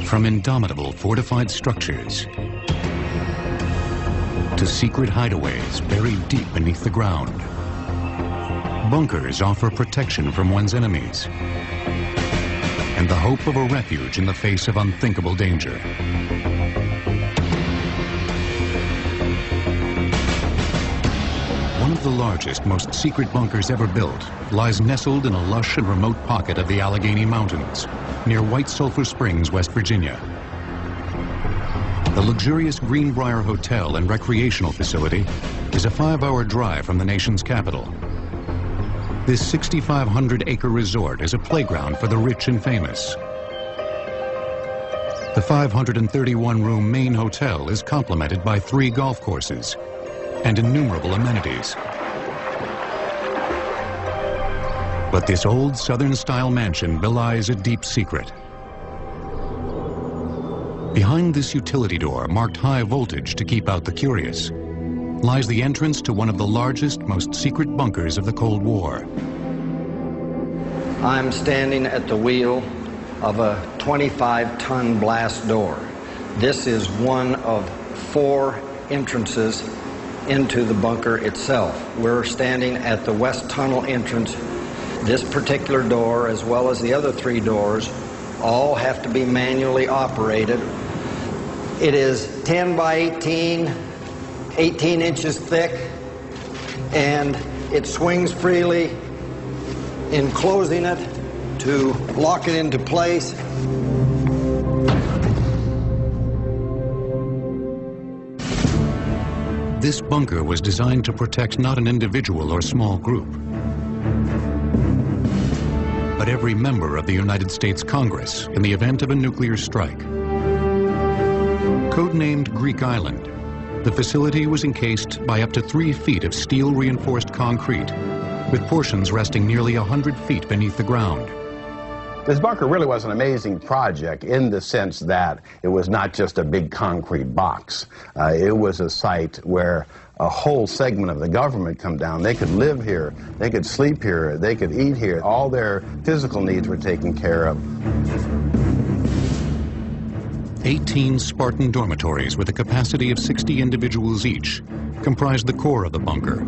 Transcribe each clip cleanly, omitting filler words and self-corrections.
From indomitable fortified structures to secret hideaways buried deep beneath the ground, bunkers offer protection from one's enemies and the hope of a refuge in the face of unthinkable danger. One of the largest, most secret bunkers ever built lies nestled in a lush and remote pocket of the Allegheny Mountains, near White Sulphur Springs, West Virginia. The luxurious Greenbrier Hotel and Recreational Facility is a 5-hour drive from the nation's capital. This 6,500-acre resort is a playground for the rich and famous. The 531-room main hotel is complemented by 3 golf courses and innumerable amenities. But this old Southern-style mansion belies a deep secret. Behind this utility door, marked high voltage to keep out the curious, lies the entrance to one of the largest, most secret bunkers of the Cold War. I'm standing at the wheel of a 25-ton blast door. This is one of 4 entrances into the bunker itself. We're standing at the west tunnel entrance. This particular door, as well as the other 3 doors, all have to be manually operated. It is 10 by 18, 18 inches thick, and it swings freely in closing it to lock it into place. This bunker was designed to protect not an individual or small group, but every member of the United States Congress in the event of a nuclear strike. Codenamed Greek Island, the facility was encased by up to 3 feet of steel-reinforced concrete, with portions resting nearly 100 feet beneath the ground. This bunker really was an amazing project in the sense that it was not just a big concrete box. It was a site where a whole segment of the government come down. They could live here, they could sleep here, they could eat here. All their physical needs were taken care of. 18 Spartan dormitories with a capacity of 60 individuals each comprised the core of the bunker.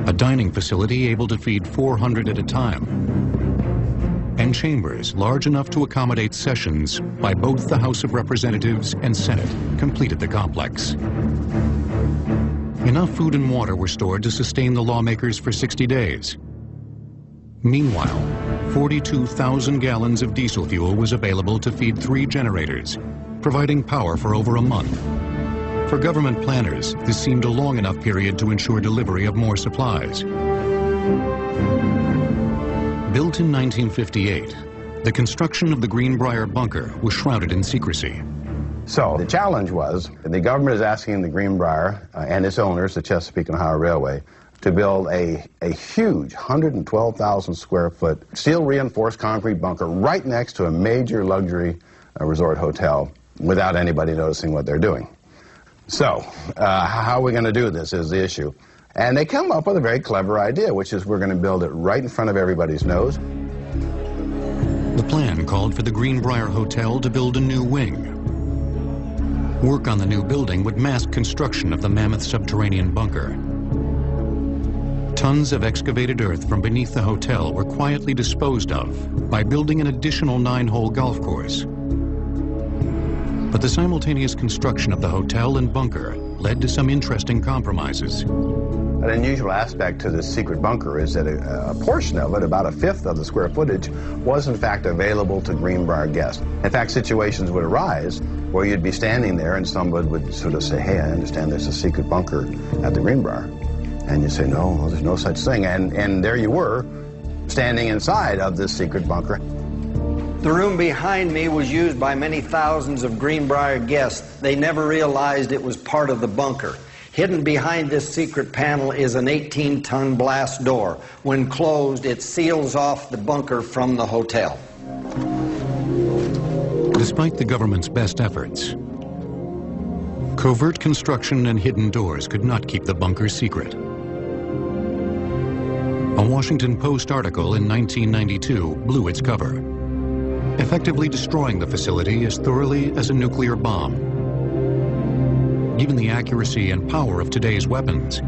A dining facility able to feed 400 at a time, and chambers large enough to accommodate sessions by both the House of Representatives and Senate completed the complex. Enough food and water were stored to sustain the lawmakers for 60 days. Meanwhile, 42,000 gallons of diesel fuel was available to feed 3 generators, providing power for over a month. For government planners, this seemed a long enough period to ensure delivery of more supplies. Built in 1958, the construction of the Greenbrier bunker was shrouded in secrecy. So the challenge was, the government is asking the Greenbrier and its owners, the Chesapeake and Ohio Railway, to build a huge 112,000 square foot steel reinforced concrete bunker right next to a major luxury resort hotel without anybody noticing what they're doing. So how are we going to do this is the issue. And they come up with a very clever idea, which is we're going to build it right in front of everybody's nose. The plan called for the Greenbrier Hotel to build a new wing. Work on the new building would mask construction of the mammoth subterranean bunker. Tons of excavated earth from beneath the hotel were quietly disposed of by building an additional 9-hole golf course. But the simultaneous construction of the hotel and bunker led to some interesting compromises. An unusual aspect to this secret bunker is that a portion of it, about 1/5 of the square footage, was in fact available to Greenbrier guests. In fact, situations would arise where you'd be standing there and somebody would sort of say, "Hey, I understand there's a secret bunker at the Greenbrier." And you say, "No, there's no such thing." And there you were, standing inside of this secret bunker. The room behind me was used by many thousands of Greenbrier guests. They never realized it was part of the bunker. Hidden behind this secret panel is an 18-ton blast door. When closed, it seals off the bunker from the hotel. Despite the government's best efforts, covert construction and hidden doors could not keep the bunker secret. A Washington Post article in 1992 blew its cover. effectively destroying the facility as thoroughly as a nuclear bomb. Given the accuracy and power of today's weapons,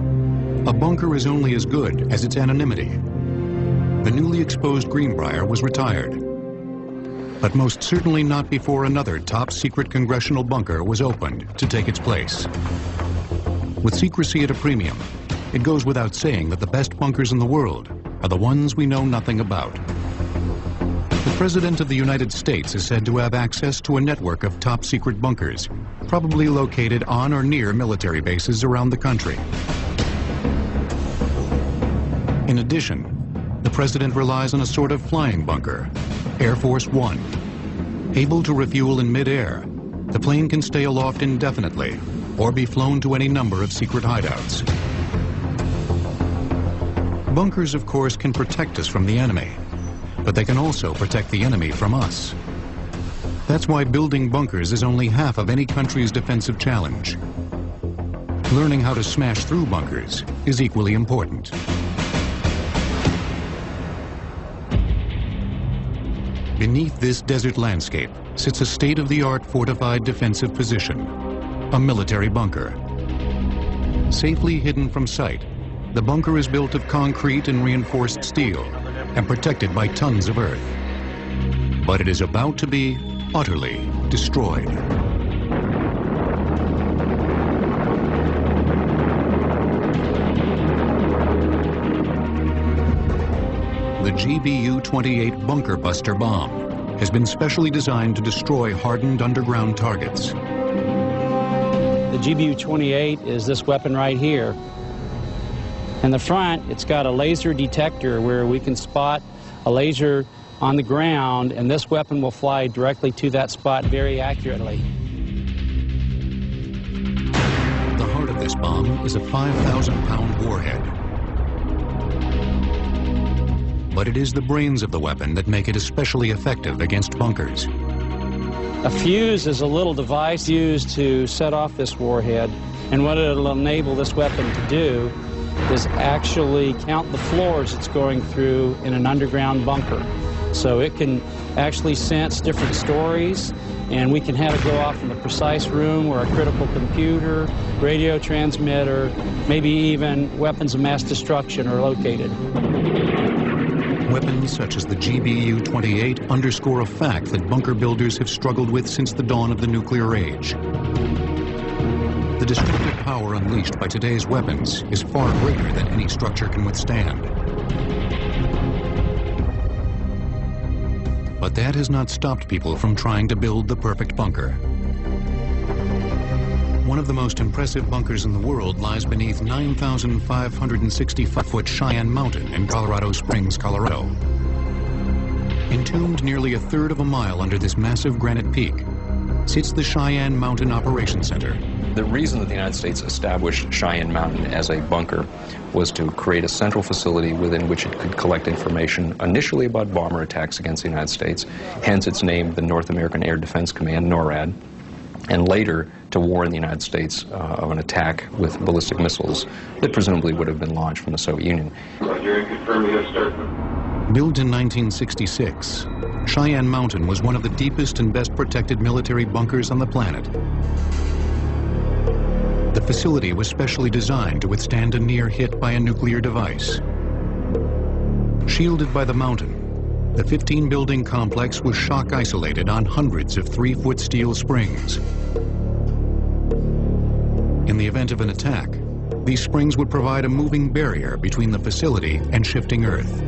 a bunker is only as good as its anonymity. The newly exposed Greenbrier was retired, but most certainly not before another top-secret congressional bunker was opened to take its place. With secrecy at a premium, it goes without saying that the best bunkers in the world are the ones we know nothing about. The President of the United States is said to have access to a network of top-secret bunkers, probably located on or near military bases around the country. In addition, the President relies on a sort of flying bunker, Air Force One. Able to refuel in mid-air, the plane can stay aloft indefinitely or be flown to any number of secret hideouts. Bunkers, of course, can protect us from the enemy, but they can also protect the enemy from us. That's why building bunkers is only half of any country's defensive challenge. Learning how to smash through bunkers is equally important. Beneath this desert landscape sits a state-of-the-art fortified defensive position, a military bunker. Safely hidden from sight, the bunker is built of concrete and reinforced steel and protected by tons of earth. But it is about to be utterly destroyed. The GBU-28 Bunker Buster bomb has been specially designed to destroy hardened underground targets. The GBU-28 is this weapon right here. In the front, it's got a laser detector where we can spot a laser on the ground, and this weapon will fly directly to that spot very accurately. The heart of this bomb is a 5,000-pound warhead. But it is the brains of the weapon that make it especially effective against bunkers. A fuse is a little device used to set off this warhead, and what it'll enable this weapon to do is actually count the floors it's going through in an underground bunker. So it can actually sense different stories, and we can have it go off in the precise room where a critical computer, radio transmitter, maybe even weapons of mass destruction are located. Weapons such as the GBU-28 underscore a fact that bunker builders have struggled with since the dawn of the nuclear age. The destructive power unleashed by today's weapons is far greater than any structure can withstand. But that has not stopped people from trying to build the perfect bunker. One of the most impressive bunkers in the world lies beneath 9,565-foot Cheyenne Mountain in Colorado Springs, Colorado. Entombed nearly a third of a mile under this massive granite peak sits the Cheyenne Mountain Operations Center. The reason that the United States established Cheyenne Mountain as a bunker was to create a central facility within which it could collect information initially about bomber attacks against the United States, hence its name, the North American Air Defense Command, NORAD, and later to warn the United States of an attack with ballistic missiles that presumably would have been launched from the Soviet Union. Built in 1966, Cheyenne Mountain was one of the deepest and best protected military bunkers on the planet. The facility was specially designed to withstand a near hit by a nuclear device. Shielded by the mountain, the 15-building complex was shock isolated on hundreds of 3-foot steel springs. In the event of an attack, these springs would provide a moving barrier between the facility and shifting earth.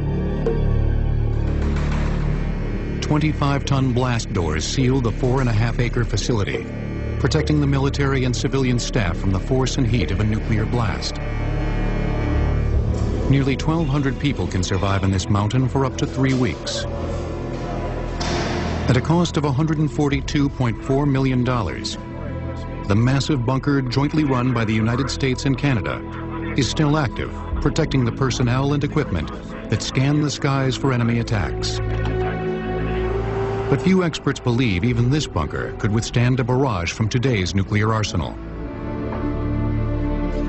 25-ton blast doors seal the 4.5-acre facility, protecting the military and civilian staff from the force and heat of a nuclear blast. Nearly 1,200 people can survive in this mountain for up to 3 weeks. At a cost of $142.4 million, the massive bunker jointly run by the United States and Canada is still active, protecting the personnel and equipment that scan the skies for enemy attacks. But few experts believe even this bunker could withstand a barrage from today's nuclear arsenal.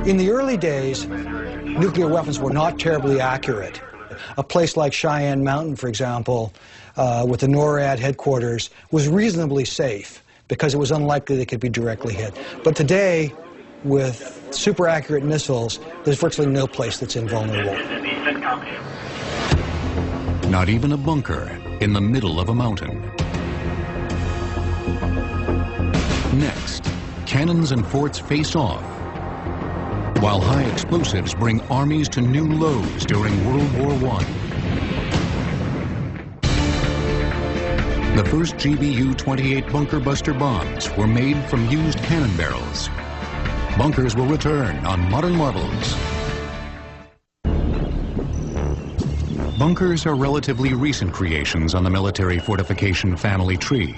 In the early days, nuclear weapons were not terribly accurate. A place like Cheyenne Mountain, for example, with the NORAD headquarters was reasonably safe because it was unlikely they could be directly hit. But today, with super accurate missiles, there's virtually no place that's invulnerable. Not even a bunker in the middle of a mountain. Next, cannons and forts face off, while high explosives bring armies to new lows during World War I. The first GBU-28 bunker buster bombs were made from used cannon barrels. Bunkers will return on modern models. Bunkers are relatively recent creations on the military fortification family tree.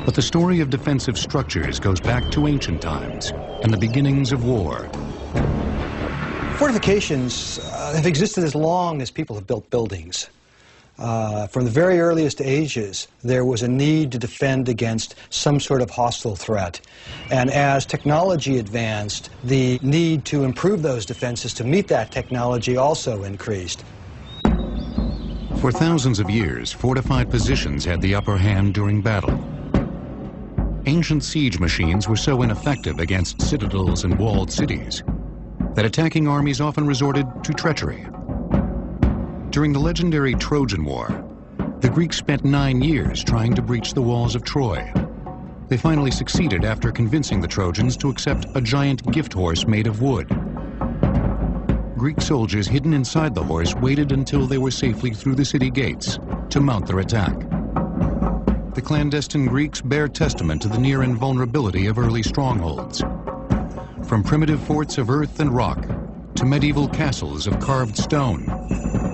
But the story of defensive structures goes back to ancient times and the beginnings of war. Fortifications have existed as long as people have built buildings. From the very earliest ages, there was a need to defend against some sort of hostile threat. And as technology advanced, the need to improve those defenses to meet that technology also increased. For thousands of years, fortified positions had the upper hand during battle. Ancient siege machines were so ineffective against citadels and walled cities that attacking armies often resorted to treachery. During the legendary Trojan War, the Greeks spent 9 years trying to breach the walls of Troy. They finally succeeded after convincing the Trojans to accept a giant gift horse made of wood. Greek soldiers hidden inside the horse waited until they were safely through the city gates to mount their attack. The clandestine Greeks bear testament to the near invulnerability of early strongholds. From primitive forts of earth and rock to medieval castles of carved stone,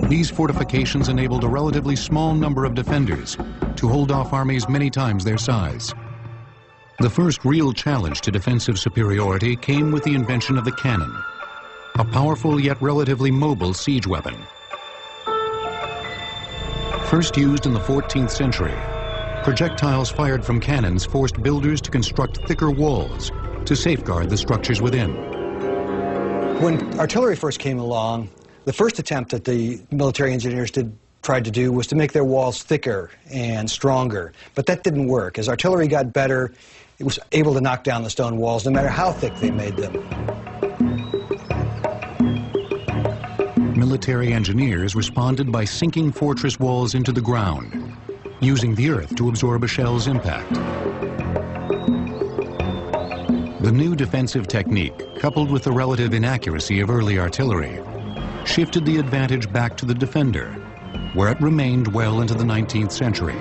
these fortifications enabled a relatively small number of defenders to hold off armies many times their size. The first real challenge to defensive superiority came with the invention of the cannon, a powerful yet relatively mobile siege weapon. First used in the 14th century, projectiles fired from cannons forced builders to construct thicker walls to safeguard the structures within. When artillery first came along, the first attempt that the military engineers tried to do was to make their walls thicker and stronger. But that didn't work. As artillery got better, it was able to knock down the stone walls no matter how thick they made them. Military engineers responded by sinking fortress walls into the ground, using the earth to absorb a shell's impact. The new defensive technique, coupled with the relative inaccuracy of early artillery, shifted the advantage back to the defender, where it remained well into the 19th century.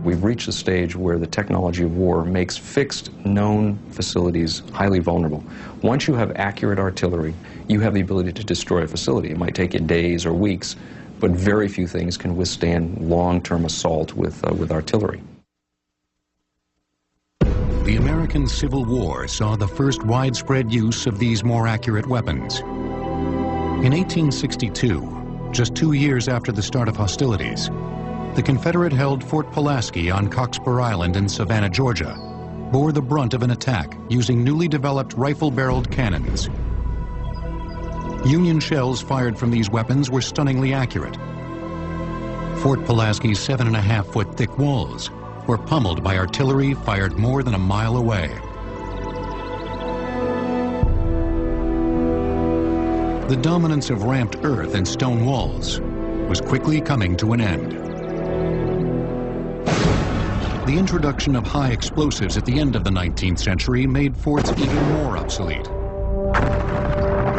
We've reached a stage where the technology of war makes fixed, known facilities highly vulnerable. Once you have accurate artillery, you have the ability to destroy a facility. It might take you days or weeks, but very few things can withstand long-term assault with artillery. The American Civil War saw the first widespread use of these more accurate weapons. In 1862, just 2 years after the start of hostilities, the Confederate-held Fort Pulaski on Cockspur Island in Savannah, Georgia, bore the brunt of an attack using newly developed rifle-barreled cannons. Union shells fired from these weapons were stunningly accurate. Fort Pulaski's 7.5-foot thick walls were pummeled by artillery fired more than a mile away. The dominance of ramped earth and stone walls was quickly coming to an end. The introduction of high explosives at the end of the 19th century made forts even more obsolete.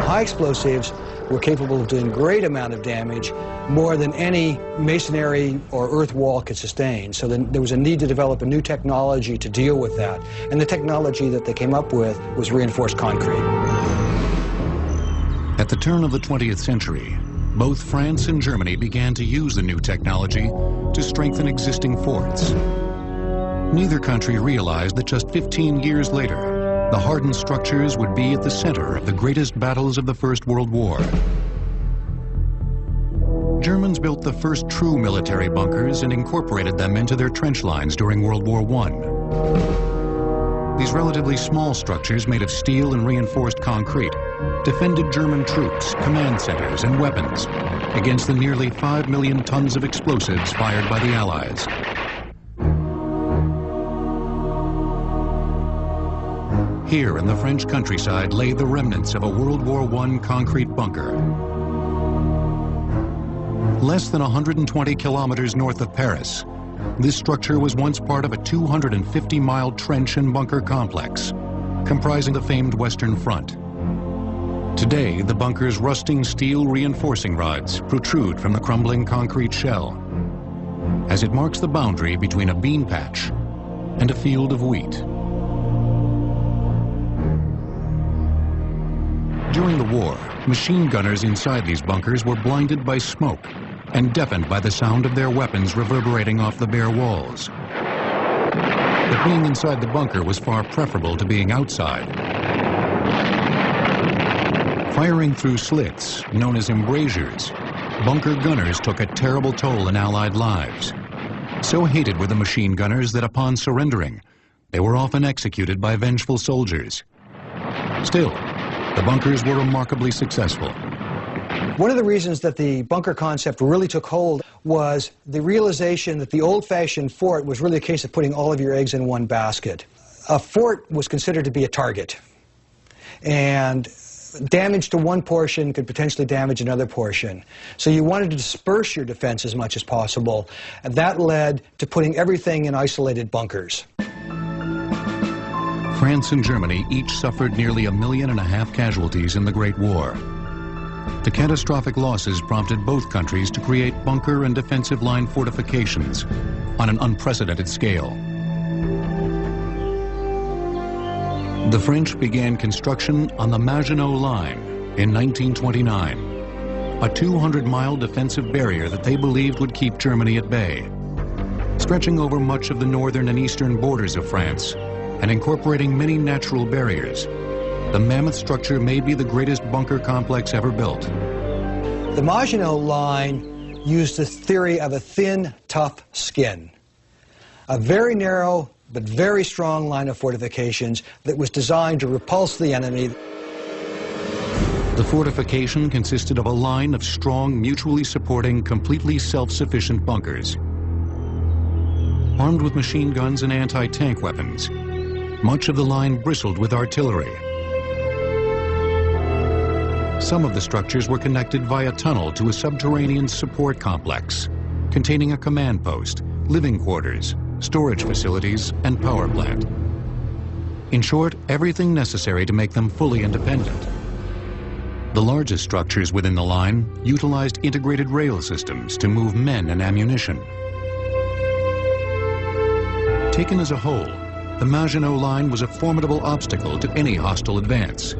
High explosives were capable of doing great amount of damage, more than any masonry or earth wall could sustain. So then there was a need to develop a new technology to deal with that. And the technology that they came up with was reinforced concrete. At the turn of the 20th century, both France and Germany began to use the new technology to strengthen existing forts. Neither country realized that just 15 years later, the hardened structures would be at the center of the greatest battles of the First World War. Germans built the first true military bunkers and incorporated them into their trench lines during World War I. These relatively small structures made of steel and reinforced concrete defended German troops, command centers, and weapons against the nearly 5 million tons of explosives fired by the Allies. Here in the French countryside lay the remnants of a World War I concrete bunker. Less than 120 kilometers north of Paris, this structure was once part of a 250-mile trench and bunker complex, comprising the famed Western Front. Today, the bunker's rusting steel reinforcing rods protrude from the crumbling concrete shell, as it marks the boundary between a bean patch and a field of wheat. During the war, machine gunners inside these bunkers were blinded by smoke and deafened by the sound of their weapons reverberating off the bare walls. But being inside the bunker was far preferable to being outside. Firing through slits, known as embrasures, bunker gunners took a terrible toll in Allied lives. So hated were the machine gunners that upon surrendering, they were often executed by vengeful soldiers. Still, the bunkers were remarkably successful. One of the reasons that the bunker concept really took hold was the realization that the old-fashioned fort was really a case of putting all of your eggs in one basket. A fort was considered to be a target, and damage to one portion could potentially damage another portion. So you wanted to disperse your defense as much as possible, and that led to putting everything in isolated bunkers. France and Germany each suffered nearly 1.5 million casualties in the Great War. The catastrophic losses prompted both countries to create bunker and defensive line fortifications on an unprecedented scale. The French began construction on the Maginot Line in 1929, a 200-mile defensive barrier that they believed would keep Germany at bay. Stretching over much of the northern and eastern borders of France and incorporating many natural barriers, the mammoth structure may be the greatest bunker complex ever built. The Maginot Line used the theory of a thin, tough skin. A very narrow but very strong line of fortifications that was designed to repulse the enemy. The fortification consisted of a line of strong, mutually supporting, completely self-sufficient bunkers. Armed with machine guns and anti-tank weapons, much of the line bristled with artillery. Some of the structures were connected via tunnel to a subterranean support complex containing a command post, living quarters, storage facilities, and power plant. In short, everything necessary to make them fully independent. The largest structures within the line utilized integrated rail systems to move men and ammunition. Taken as a whole, the Maginot Line was a formidable obstacle to any hostile advance.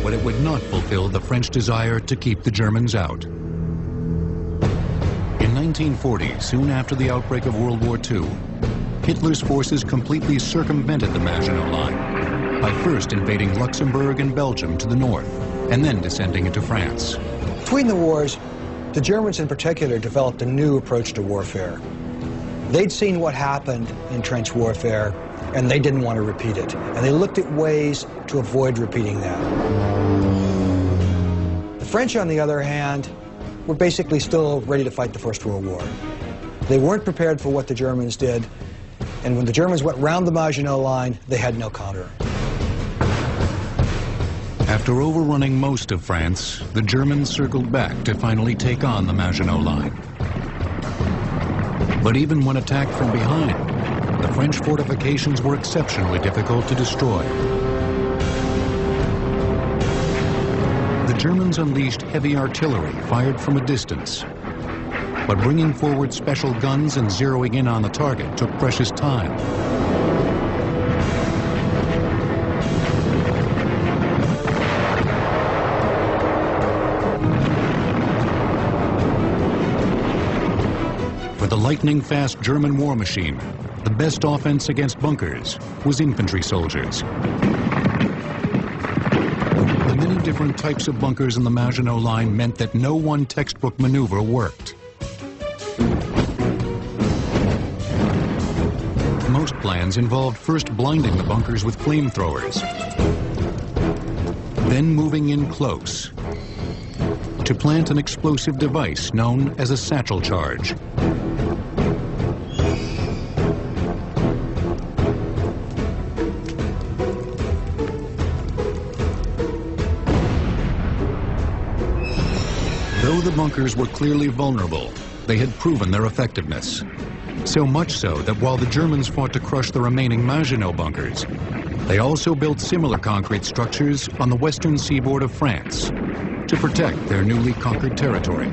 But it would not fulfill the French desire to keep the Germans out. In 1940, soon after the outbreak of World War II, Hitler's forces completely circumvented the Maginot Line by first invading Luxembourg and Belgium to the north, and then descending into France. Between the wars, the Germans in particular developed a new approach to warfare. They'd seen what happened in trench warfare, and they didn't want to repeat it. And they looked at ways to avoid repeating that. The French, on the other hand, were basically still ready to fight the First World War. They weren't prepared for what the Germans did, and when the Germans went round the Maginot Line, they had no counter. After overrunning most of France, the Germans circled back to finally take on the Maginot Line. But even when attacked from behind, the French fortifications were exceptionally difficult to destroy. The Germans unleashed heavy artillery fired from a distance. But bringing forward special guns and zeroing in on the target took precious time. For the lightning-fast German war machine, the best offense against bunkers was infantry soldiers. The many different types of bunkers in the Maginot Line meant that no one textbook maneuver worked. Most plans involved first blinding the bunkers with flamethrowers, then moving in close, to plant an explosive device known as a satchel charge. Though the bunkers were clearly vulnerable, they had proven their effectiveness. So much so that while the Germans fought to crush the remaining Maginot bunkers, they also built similar concrete structures on the western seaboard of France to protect their newly conquered territory.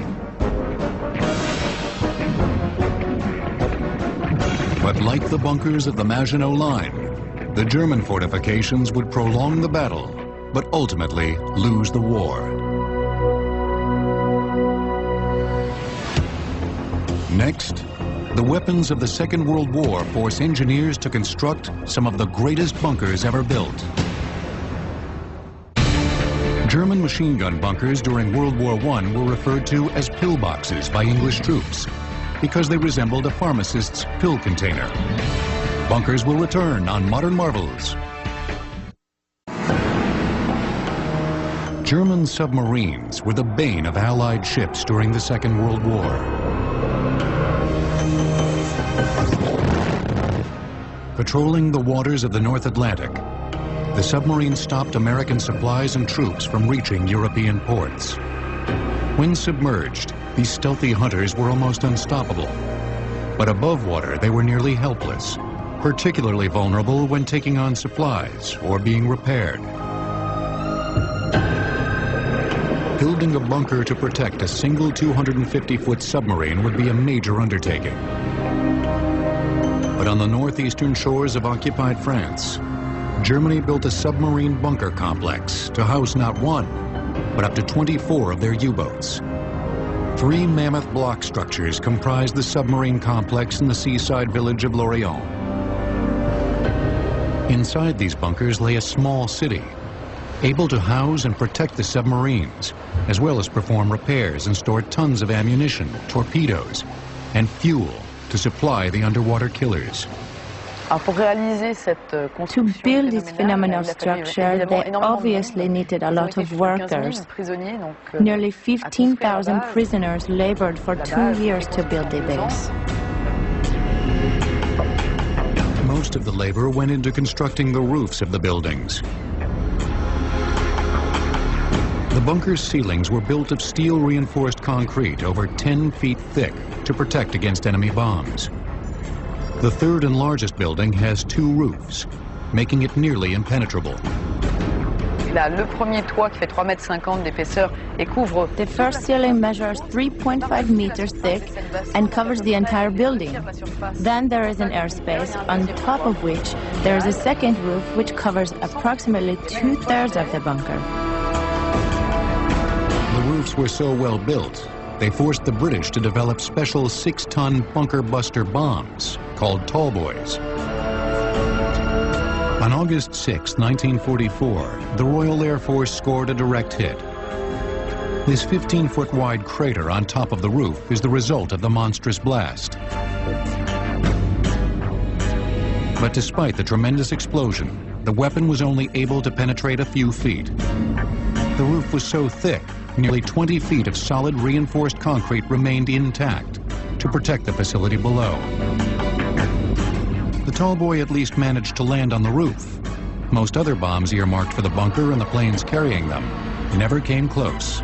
But like the bunkers of the Maginot Line, the German fortifications would prolong the battle, but ultimately lose the war. Next, the weapons of the Second World War force engineers to construct some of the greatest bunkers ever built. German machine gun bunkers during World War I were referred to as pillboxes by English troops because they resembled a pharmacist's pill container. Bunkers will return on Modern Marvels. German submarines were the bane of Allied ships during the Second World War. Patrolling the waters of the North Atlantic, the submarines stopped American supplies and troops from reaching European ports. When submerged, these stealthy hunters were almost unstoppable. But above water, they were nearly helpless, particularly vulnerable when taking on supplies or being repaired. Building a bunker to protect a single 250-foot submarine would be a major undertaking. But on the northeastern shores of occupied France, Germany built a submarine bunker complex to house not one, but up to 24 of their U-boats. 3 mammoth block structures comprise the submarine complex in the seaside village of Lorient. Inside these bunkers lay a small city, able to house and protect the submarines, as well as perform repairs and store tons of ammunition, torpedoes, and fuel to supply the underwater killers. To build this phenomenal structure, they obviously needed a lot of workers. Nearly 15,000 prisoners labored for 2 years to build the base. Most of the labor went into constructing the roofs of the buildings. The bunker's ceilings were built of steel-reinforced concrete over 10 feet thick to protect against enemy bombs. The third and largest building has 2 roofs, making it nearly impenetrable. The first ceiling measures 3.5 meters thick and covers the entire building. Then there is an airspace, on top of which there is a second roof which covers approximately 2/3 of the bunker. The roofs were so well built, they forced the British to develop special 6-ton bunker buster bombs called tall boys. On August 6, 1944, the Royal Air Force scored a direct hit. This 15-foot wide crater on top of the roof is the result of the monstrous blast. But despite the tremendous explosion, the weapon was only able to penetrate a few feet. The roof was so thick, nearly 20 feet of solid reinforced concrete remained intact to protect the facility below. The tall boy at least managed to land on the roof. Most other bombs earmarked for the bunker and the planes carrying them never came close.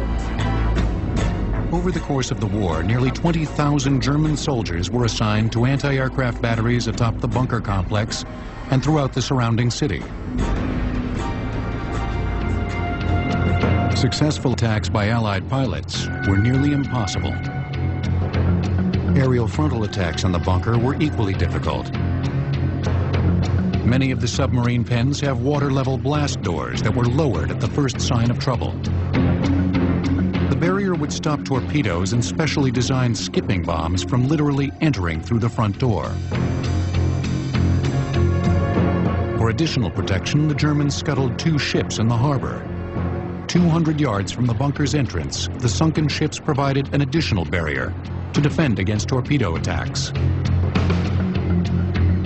Over the course of the war, nearly 20,000 German soldiers were assigned to anti-aircraft batteries atop the bunker complex and throughout the surrounding city. Successful attacks by Allied pilots were nearly impossible. Aerial frontal attacks on the bunker were equally difficult. Many of the submarine pens have water-level blast doors that were lowered at the first sign of trouble. The barrier would stop torpedoes and specially designed skipping bombs from literally entering through the front door. For additional protection, the Germans scuttled 2 ships in the harbor. 200 yards from the bunker's entrance, the sunken ships provided an additional barrier to defend against torpedo attacks.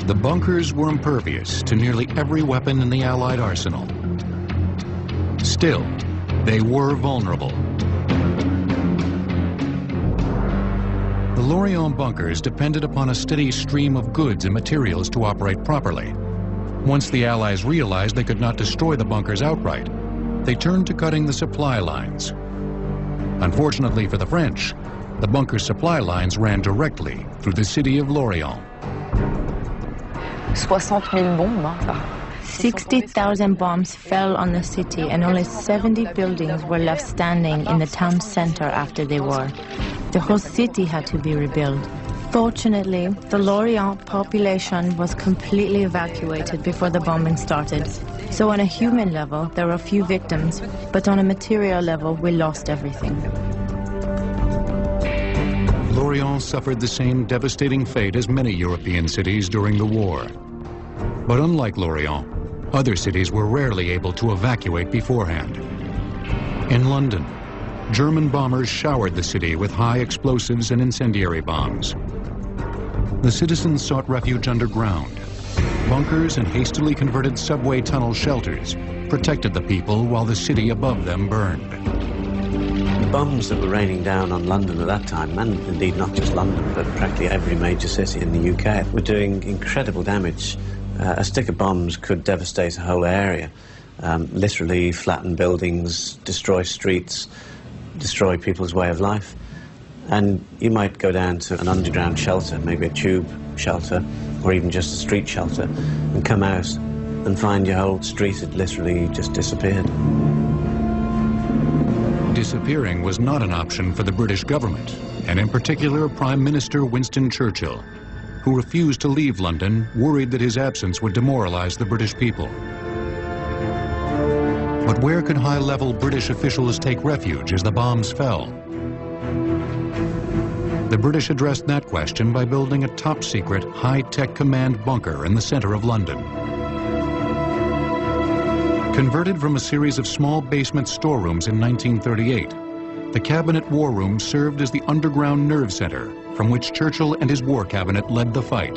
The bunkers were impervious to nearly every weapon in the Allied arsenal. Still, they were vulnerable. Lorient bunkers depended upon a steady stream of goods and materials to operate properly. Once the Allies realized they could not destroy the bunkers outright, they turned to cutting the supply lines. Unfortunately for the French, the bunker's supply lines ran directly through the city of Lorient. 60,000 bombes. 60,000 bombs fell on the city, and only 70 buildings were left standing in the town center after the war. The whole city had to be rebuilt. Fortunately, the Lorient population was completely evacuated before the bombing started. So on a human level, there were a few victims, but on a material level, we lost everything. Lorient suffered the same devastating fate as many European cities during the war. But unlike Lorient, other cities were rarely able to evacuate beforehand. In London, German bombers showered the city with high explosives and incendiary bombs. The citizens sought refuge underground. Bunkers and hastily converted subway tunnel shelters protected the people while the city above them burned. The bombs that were raining down on London at that time, and indeed not just London, but practically every major city in the UK, were doing incredible damage. A stick of bombs could devastate a whole area, literally flatten buildings, destroy streets, destroy people's way of life. And you might go down to an underground shelter, maybe a tube shelter, or even just a street shelter, and come out and find your whole street had literally just disappeared. Disappearing was not an option for the British government, and in particular Prime Minister Winston Churchill, who refused to leave London, worried that his absence would demoralize the British people. But where could high-level British officials take refuge as the bombs fell? The British addressed that question by building a top-secret, high-tech command bunker in the center of London. Converted from a series of small basement storerooms in 1938, the Cabinet War Room served as the underground nerve center from which Churchill and his war cabinet led the fight.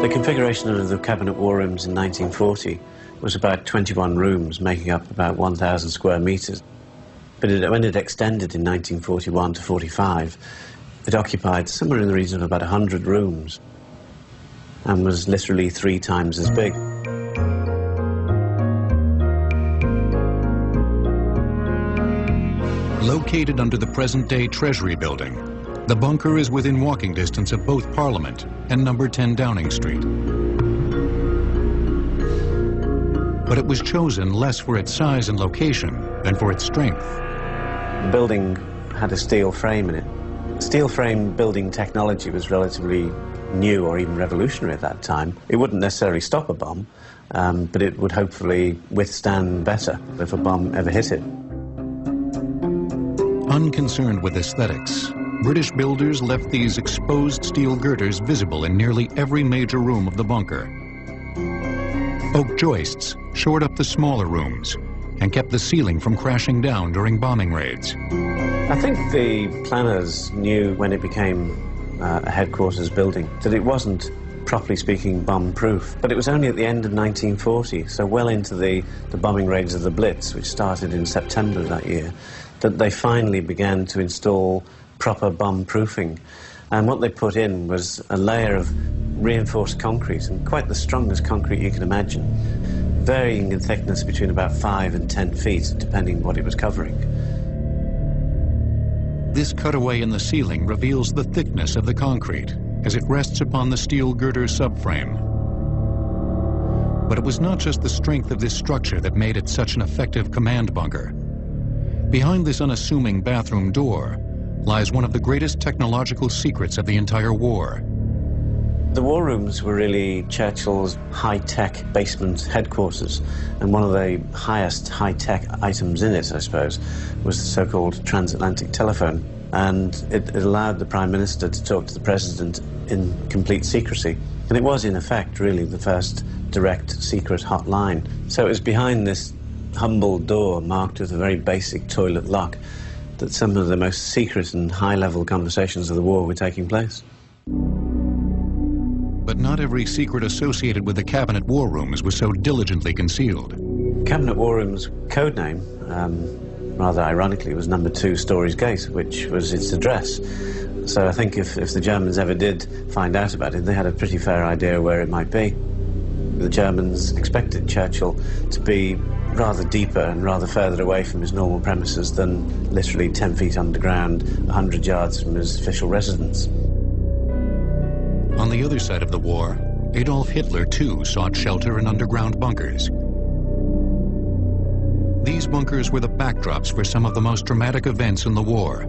The configuration of the Cabinet War Rooms in 1940 was about 21 rooms, making up about 1,000 square meters. But when it extended in 1941 to 45, it occupied somewhere in the region of about 100 rooms and was literally 3 times as big. Located under the present-day Treasury building, the bunker is within walking distance of both Parliament and number 10 Downing Street. But it was chosen less for its size and location than for its strength. The building had a steel frame in it. Steel frame building technology was relatively new or even revolutionary at that time. It wouldn't necessarily stop a bomb, but it would hopefully withstand better if a bomb ever hit it. Unconcerned with aesthetics, British builders left these exposed steel girders visible in nearly every major room of the bunker. Oak joists shored up the smaller rooms and kept the ceiling from crashing down during bombing raids. I think the planners knew when it became a headquarters building that it wasn't, properly speaking, bomb-proof. But it was only at the end of 1940, so well into the bombing raids of the Blitz, which started in September that year, that they finally began to install proper bomb-proofing. And what they put in was a layer of reinforced concrete, and quite the strongest concrete you can imagine, varying in thickness between about 5 and 10 feet, depending what it was covering. This cutaway in the ceiling reveals the thickness of the concrete as it rests upon the steel girder subframe. But it was not just the strength of this structure that made it such an effective command bunker. Behind this unassuming bathroom door lies one of the greatest technological secrets of the entire war. The war rooms were really Churchill's high-tech basement headquarters, and one of the highest high-tech items in it, I suppose, was the so-called transatlantic telephone. And it allowed the Prime Minister to talk to the President in complete secrecy. And it was, in effect, really the first direct secret hotline. So it was behind this humble door marked with a very basic toilet lock that some of the most secret and high-level conversations of the war were taking place. But not every secret associated with the Cabinet War Rooms was so diligently concealed. Cabinet War Room's code name Rather ironically, it was number 2 Storey's Gate, which was its address. So I think if the Germans ever did find out about it, they had a pretty fair idea where it might be. The Germans expected Churchill to be rather deeper and rather further away from his normal premises than literally 10 feet underground, 100 yards from his official residence. On the other side of the war, Adolf Hitler too sought shelter in underground bunkers. These bunkers were the backdrops for some of the most dramatic events in the war.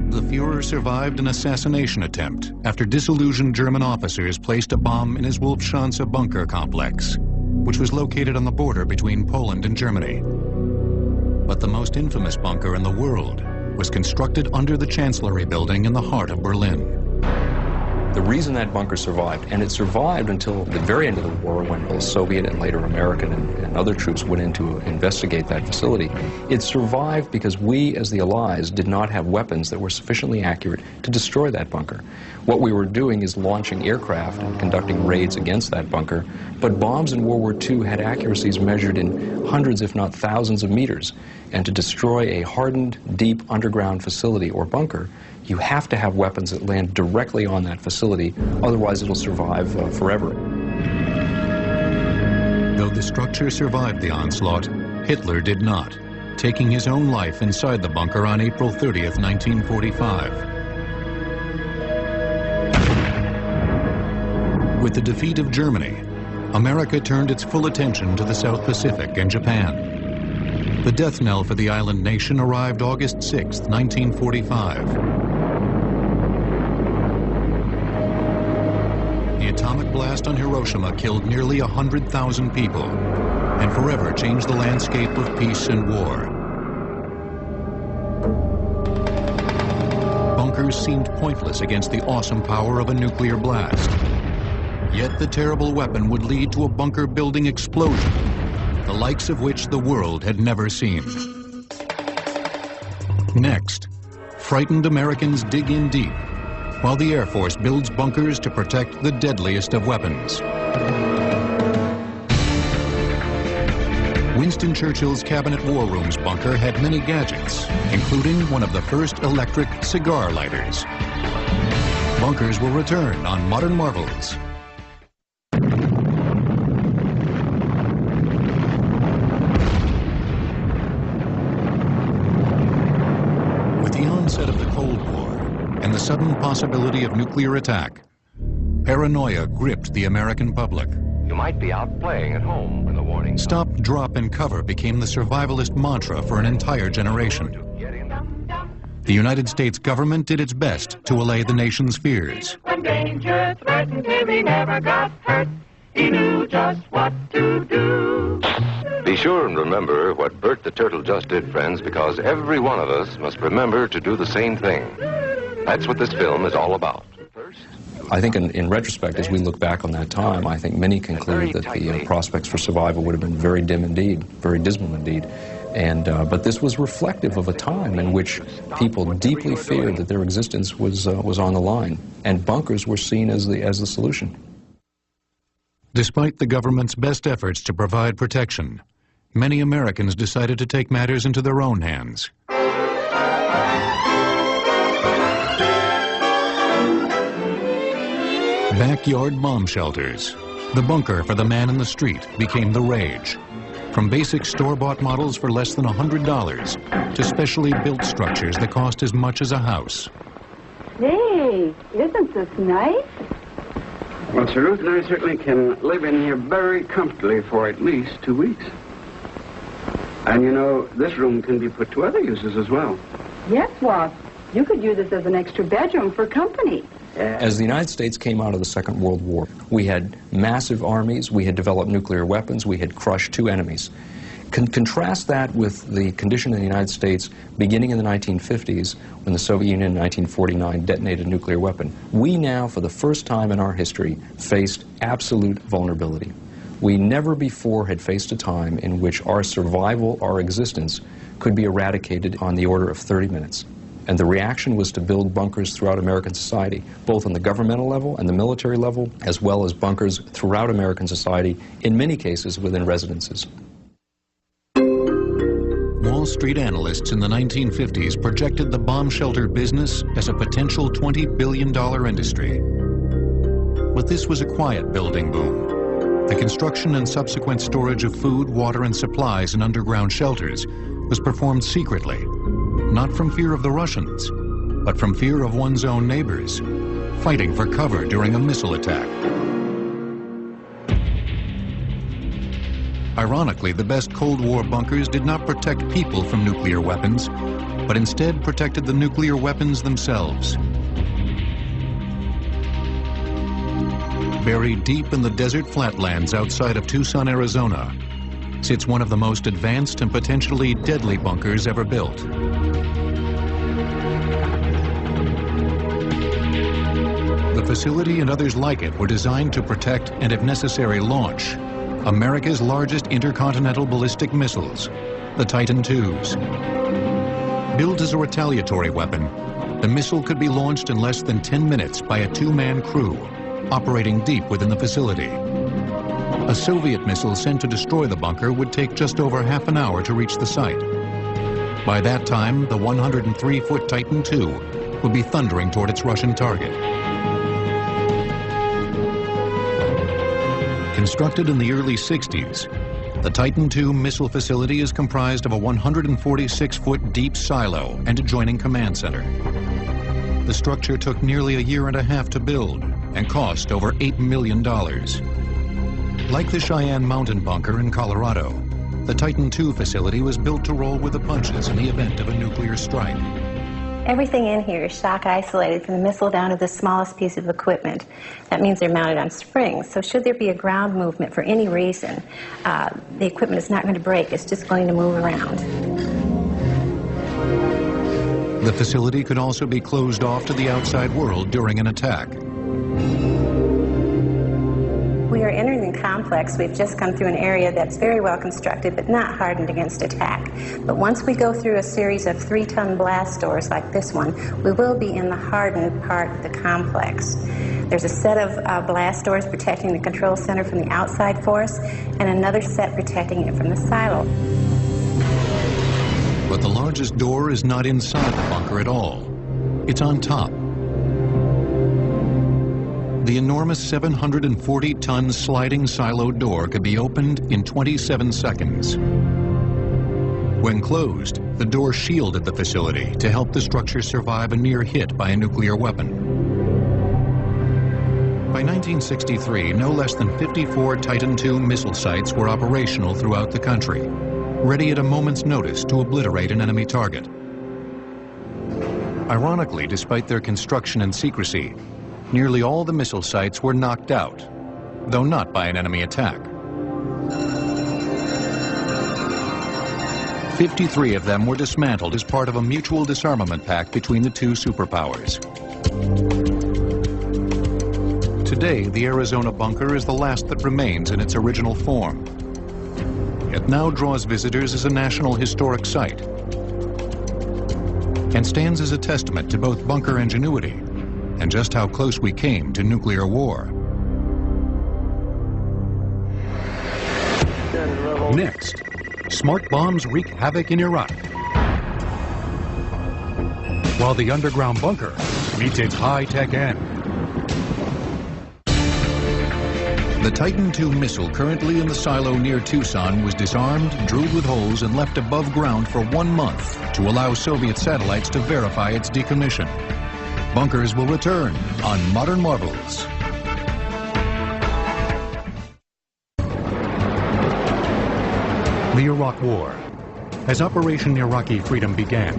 The Führer survived an assassination attempt after disillusioned German officers placed a bomb in his Wolfschanze bunker complex, which was located on the border between Poland and Germany. But the most infamous bunker in the world was constructed under the Chancellery building in the heart of Berlin. The reason that bunker survived, and it survived until the very end of the war when both Soviet and later American and other troops went in to investigate that facility, it survived because we, as the Allies, did not have weapons that were sufficiently accurate to destroy that bunker. What we were doing is launching aircraft and conducting raids against that bunker, but bombs in World War II had accuracies measured in hundreds, if not thousands of meters. And to destroy a hardened, deep underground facility or bunker, you have to have weapons that land directly on that facility, otherwise it'll survive forever. Though the structure survived the onslaught, Hitler did not, taking his own life inside the bunker on April 30th, 1945. With the defeat of Germany, America turned its full attention to the South Pacific and Japan. The death knell for the island nation arrived August 6th, 1945. The atomic blast on Hiroshima killed nearly 100,000 people and forever changed the landscape of peace and war. Bunkers seemed pointless against the awesome power of a nuclear blast. Yet the terrible weapon would lead to a bunker building explosion, the likes of which the world had never seen. Next, frightened Americans dig in deep, while the Air Force builds bunkers to protect the deadliest of weapons. Winston Churchill's Cabinet War Room's bunker had many gadgets, including one of the first electric cigar lighters. Bunkers will return on Modern Marvels. With the onset of the Cold War and the sudden possibility of nuclear attack, paranoia gripped the American public. You might be out playing at home when the warning comes. Stop, drop, and cover became the survivalist mantra for an entire generation. The United States government did its best to allay the nation's fears. When danger threatened him, he never got hurt. He knew just what to do. Be sure and remember what Bert the Turtle just did, friends, because every one of us must remember to do the same thing. That's what this film is all about. I think in retrospect, as we look back on that time, I think many conclude that the prospects for survival would have been very dim indeed, very dismal indeed. But this was reflective of a time in which people deeply feared that their existence was on the line, and bunkers were seen as the solution. Despite the government's best efforts to provide protection, many Americans decided to take matters into their own hands. Backyard bomb shelters. The bunker for the man in the street became the rage. From basic store-bought models for less than $100 to specially built structures that cost as much as a house. Hey, isn't this nice? Well, Sir Ruth and I certainly can live in here very comfortably for at least 2 weeks. And you know, this room can be put to other uses as well. Yes, Wasp. You could use this as an extra bedroom for company. As the United States came out of the Second World War, we had massive armies, we had developed nuclear weapons, we had crushed 2 enemies. Contrast that with the condition in the United States beginning in the 1950s when the Soviet Union in 1949 detonated a nuclear weapon. We now, for the first time in our history, faced absolute vulnerability. We never before had faced a time in which our survival, our existence, could be eradicated on the order of 30 minutes. And the reaction was to build bunkers throughout American society, both on the governmental level and the military level, as well as bunkers throughout American society, in many cases within residences. Wall Street analysts in the 1950s projected the bomb shelter business as a potential $20 billion industry. But this was a quiet building boom. The construction and subsequent storage of food, water, and supplies in underground shelters was performed secretly, not from fear of the Russians, but from fear of one's own neighbors, fighting for cover during a missile attack. Ironically, the best Cold War bunkers did not protect people from nuclear weapons, but instead protected the nuclear weapons themselves. Buried deep in the desert flatlands outside of Tucson, Arizona, sits one of the most advanced and potentially deadly bunkers ever built. The facility and others like it were designed to protect and, if necessary, launch America's largest intercontinental ballistic missiles, the Titan IIs. Billed as a retaliatory weapon, the missile could be launched in less than 10 minutes by a two-man crew, operating deep within the facility. A Soviet missile sent to destroy the bunker would take just over half an hour to reach the site. By that time, the 103-foot Titan II would be thundering toward its Russian target. Constructed in the early 60s, the Titan II missile facility is comprised of a 146-foot deep silo and adjoining command center. The structure took nearly a year and a half to build and cost over $8 million. Like the Cheyenne Mountain bunker in Colorado, the Titan II facility was built to roll with the punches in the event of a nuclear strike. Everything in here is shock isolated from the missile down to the smallest piece of equipment. That means they're mounted on springs. So should there be a ground movement for any reason, the equipment is not going to break. It's just going to move around. The facility could also be closed off to the outside world during an attack. We are entering the complex. We've just come through an area that's very well constructed but not hardened against attack. But once we go through a series of 3-ton blast doors like this one, we will be in the hardened part of the complex. There's a set of blast doors protecting the control center from the outside for us, and another set protecting it from the silo. But the largest door is not inside the bunker at all. It's on top. The enormous 740-ton sliding silo door could be opened in 27 seconds. When closed, the door shielded the facility to help the structure survive a near hit by a nuclear weapon. By 1963, no less than 54 Titan II missile sites were operational throughout the country, ready at a moment's notice to obliterate an enemy target. Ironically, despite their construction and secrecy, nearly all the missile sites were knocked out, though not by an enemy attack. 53 of them were dismantled as part of a mutual disarmament pact between the two superpowers. Today, the Arizona bunker is the last that remains in its original form. It now draws visitors as a National Historic Site and stands as a testament to both bunker ingenuity and just how close we came to nuclear war. Next, smart bombs wreak havoc in Iraq, while the underground bunker meets its high-tech end. The Titan II missile currently in the silo near Tucson was disarmed, drilled with holes, and left above ground for 1 month to allow Soviet satellites to verify its decommission. Bunkers will return on Modern Marvels. The Iraq War. As Operation Iraqi Freedom began,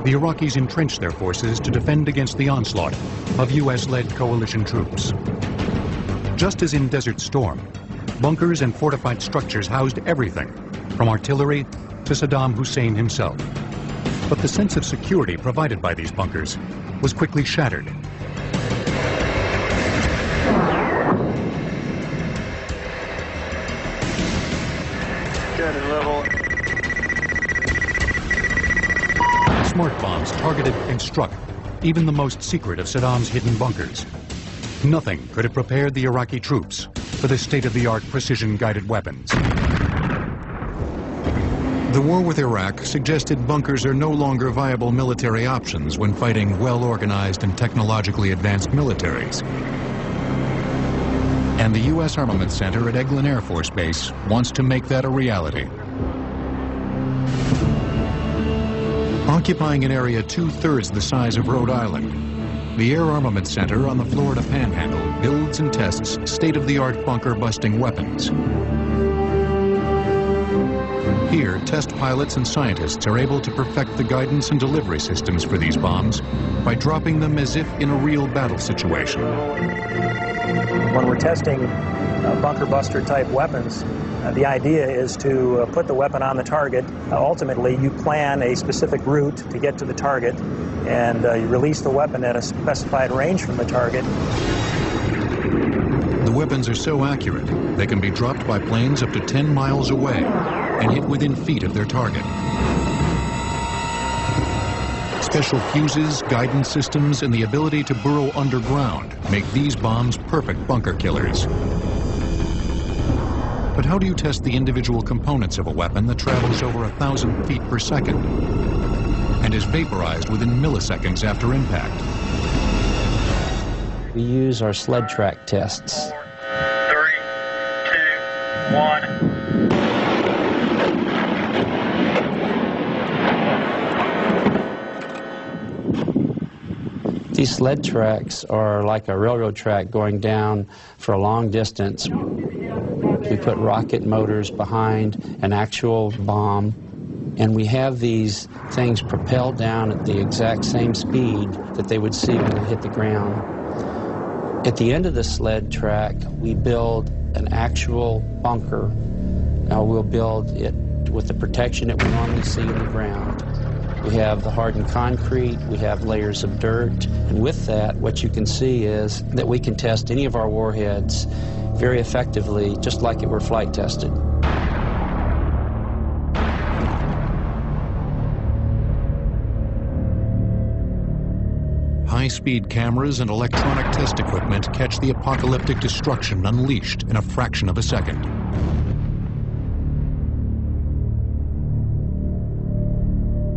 the Iraqis entrenched their forces to defend against the onslaught of U.S.-led coalition troops. Just as in Desert Storm, bunkers and fortified structures housed everything, from artillery to Saddam Hussein himself. But the sense of security provided by these bunkers was quickly shattered. Good and level. Smart bombs targeted and struck even the most secret of Saddam's hidden bunkers. Nothing could have prepared the Iraqi troops for the state-of-the-art precision-guided weapons. The war with Iraq suggested bunkers are no longer viable military options when fighting well-organized and technologically advanced militaries. And the U.S. Armament Center at Eglin Air Force Base wants to make that a reality. Occupying an area 2/3 the size of Rhode Island, the Air Armament Center on the Florida Panhandle builds and tests state-of-the-art bunker-busting weapons. Here, test pilots and scientists are able to perfect the guidance and delivery systems for these bombs by dropping them as if in a real battle situation. When we're testing bunker buster type weapons, the idea is to put the weapon on the target. Ultimately, you plan a specific route to get to the target, and you release the weapon at a specified range from the target. The weapons are so accurate, they can be dropped by planes up to 10 miles away and hit within feet of their target. Special fuses, guidance systems, and the ability to burrow underground make these bombs perfect bunker killers. But how do you test the individual components of a weapon that travels over 1,000 feet per second and is vaporized within milliseconds after impact? We use our sled track tests. 3, 2, 1. These sled tracks are like a railroad track going down for a long distance. We put rocket motors behind an actual bomb, and we have these things propelled down at the exact same speed that they would see when they hit the ground. At the end of the sled track, we build an actual bunker. Now we'll build it with the protection that we normally see in the ground. We have the hardened concrete, we have layers of dirt, and with that, what you can see is that we can test any of our warheads very effectively, just like it were flight tested. High-speed cameras and electronic test equipment catch the apocalyptic destruction unleashed in a fraction of a second.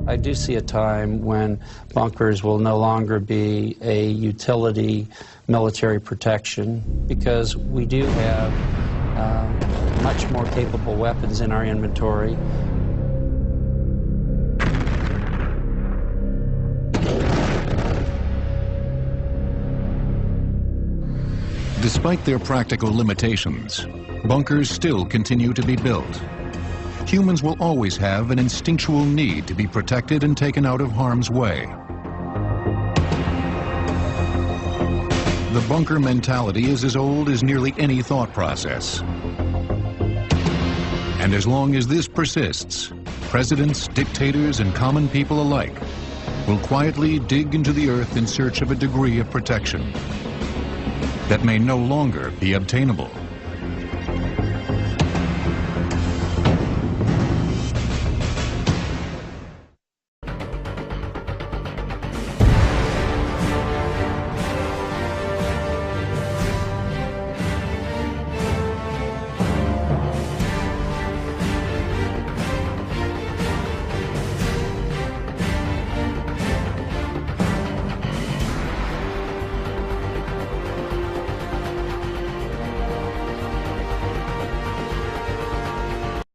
I do see a time when bunkers will no longer be a utility military protection, because we do have much more capable weapons in our inventory. Despite their practical limitations, bunkers still continue to be built. Humans will always have an instinctual need to be protected and taken out of harm's way. The bunker mentality is as old as nearly any thought process. And as long as this persists, presidents, dictators, and common people alike will quietly dig into the earth in search of a degree of protection that may no longer be obtainable.